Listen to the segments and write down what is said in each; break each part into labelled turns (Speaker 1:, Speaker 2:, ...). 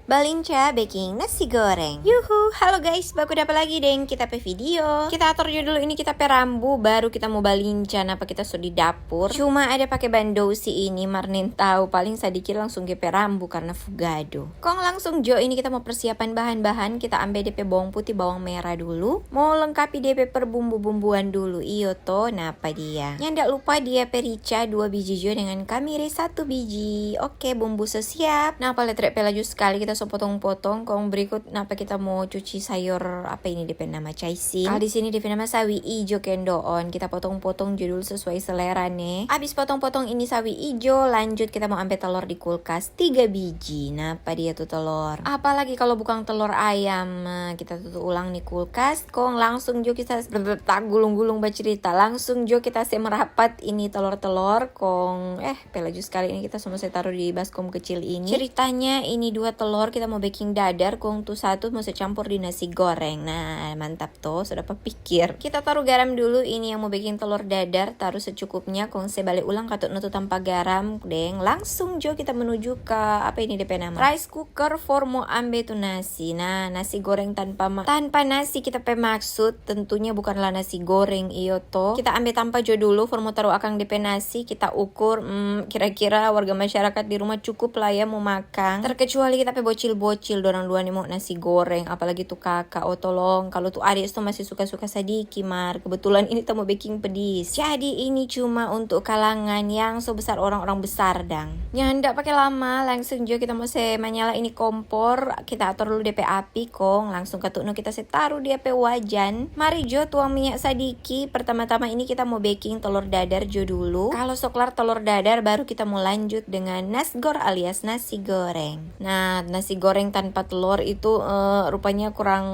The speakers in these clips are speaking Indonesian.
Speaker 1: Balinca baking nasi goreng. Yuhu, halo guys, baku dapat lagi deng kita pe video. Kita atur dulu ini kita pe rambu, baru kita mau balinca napa kita sudah di dapur. Cuma ada pakai bandosi ini, Marnin tahu paling sedikit langsung gepe rambu karena fugado. Kong langsung jo ini kita mau persiapan bahan-bahan, kita ambil DP bawang putih, bawang merah dulu. Mau lengkapi DP per bumbu-bumbuan dulu. Iyo to, napa dia? Nyandak lupa dia perica 2 biji jo dengan kamiri 1 biji. Oke, bumbu sesiap. Nah, paling laju sekali kita potong-potong. Kong berikut napa kita mau cuci sayur apa ini DP nama caisin. Di sini DP nama sawi ijo kendoon. Kita potong-potong judul sesuai selera nih. Abis potong-potong ini sawi ijo, lanjut kita mau ambil telur di kulkas 3 biji. Napa dia tuh telur? Apalagi kalau bukan telur ayam. Nah, kita tutup ulang nih kulkas. Kong langsung jo kita tak gulung-gulung bercerita. Langsung jo kita merapat ini telur-telur. Kong pelaju sekali ini kita semua saya taruh di baskom kecil ini. Ceritanya ini 2 telur kita mau baking dadar, kong tuh 1 mau saya campur di nasi goreng. Nah, mantap tuh, sudah pikir. Kita taruh garam dulu, ini yang mau baking telur dadar, taruh secukupnya. Kong saya balik ulang katut nutu tanpa garam, deng. Langsung jo kita menuju ke apa ini DP nama? Rice cooker for mau ambil tuh nasi. Nah, nasi goreng tanpa nasi kita pe maksud tentunya bukanlah nasi goreng iyo to. Kita ambil tanpa jo dulu, for mau taruh akang DP nasi, kita ukur kira-kira warga masyarakat di rumah cukup lah ya mau makan. Terkecuali kita pe bocil-bocil dorang dua nih mau nasi goreng, apalagi tuh kakak. Oh tolong, kalau tuh adik tuh masih suka-suka sadiki mar. Kebetulan ini tuh mau baking pedis. Jadi ini cuma untuk kalangan yang sebesar orang-orang besar dang. Nyandak pakai lama, langsung juga kita mau menyala ini kompor. Kita atur dulu DP api kong, langsung ketukno kita taruh di DP wajan. Mari jo tuang minyak sadiki. Pertama-tama ini kita mau baking telur dadar jo dulu. Kalau soklar telur dadar baru kita mau lanjut dengan nasgor alias nasi goreng. Nah, nasi goreng tanpa telur itu rupanya kurang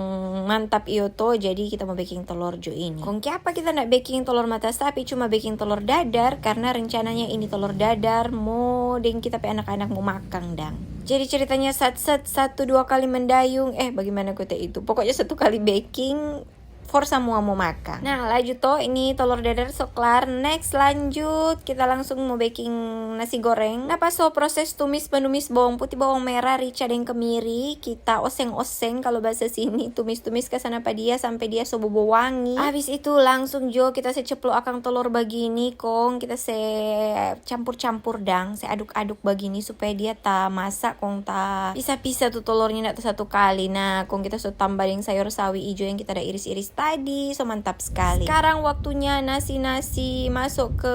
Speaker 1: mantap iyo to, jadi kita mau baking telur jo ini. Kong apa kita nak baking telur mata sapi, cuma baking telur dadar karena rencananya ini telur dadar mau deng kita pe anak-anak mau makan dang. Jadi ceritanya 1-2 kali mendayung, bagaimana kota itu? Pokoknya 1 kali baking for semua mau makan. Nah, lanjut toh ini telur dadar soklar. Next lanjut kita langsung mau baking nasi goreng. Nah, pas proses tumis menumis bawang putih, bawang merah, rica dan kemiri, kita oseng-oseng kalau bahasa sini, tumis-tumis ke sana pada dia sampai dia bobo wangi. Habis itu langsung jo kita ceplok akang telur begini kong, kita campur-campur dang, aduk-aduk begini supaya dia tak masak kong tak pisah-pisah tuh telurnya nak 1 kali. Nah, kong kita tambah dengan sayur sawi ijo yang kita ada iris-iris tadi, so mantap sekali. Sekarang waktunya nasi-nasi masuk ke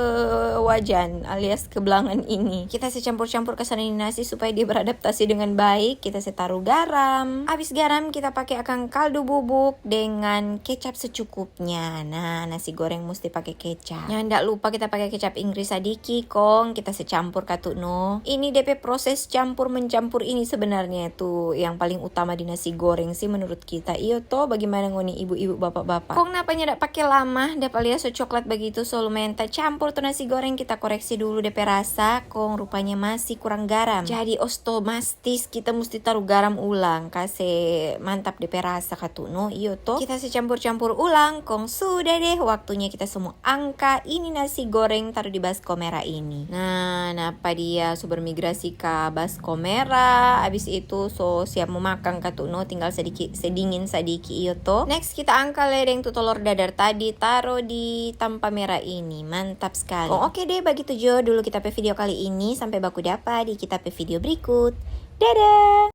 Speaker 1: wajan alias ke belangan ini. Kita campur-campur ke sana nasi supaya dia beradaptasi dengan baik. Kita taruh garam. Habis garam kita pakai akang kaldu bubuk dengan kecap secukupnya. Nah, nasi goreng mesti pakai kecap. Nggak lupa kita pakai kecap Inggris sadiki kong. Kita campur katukno. Ini DP proses campur mencampur ini sebenarnya tuh yang paling utama di nasi goreng sih menurut kita. Iyo toh, bagaimana ngoni ibu-ibu bapak-bapak. Kong napanya ndak pakai lama, dapat lihat coklat begitu so lumayan campur tuh nasi goreng. Kita koreksi dulu DP rasa, kong rupanya masih kurang garam. Jadi otomatis kita mesti taruh garam ulang, kasih mantap DP rasa katuno. Iyo toh, kita campur-campur ulang, kong sudah deh waktunya kita semua angka ini nasi goreng taruh di baskom merah ini. Nah, napa dia so bermigrasi ke baskom merah. Habis itu so siap mau makan katuno, tinggal sedingin sedikit iyo toh. Next kita angkat ledeng tuh telur dadar tadi, taruh di tampa merah ini. Mantap sekali. Oke deh, begitu jo dulu kita pe video kali ini. Sampai baku dapat di kita pe video berikut. Dadah.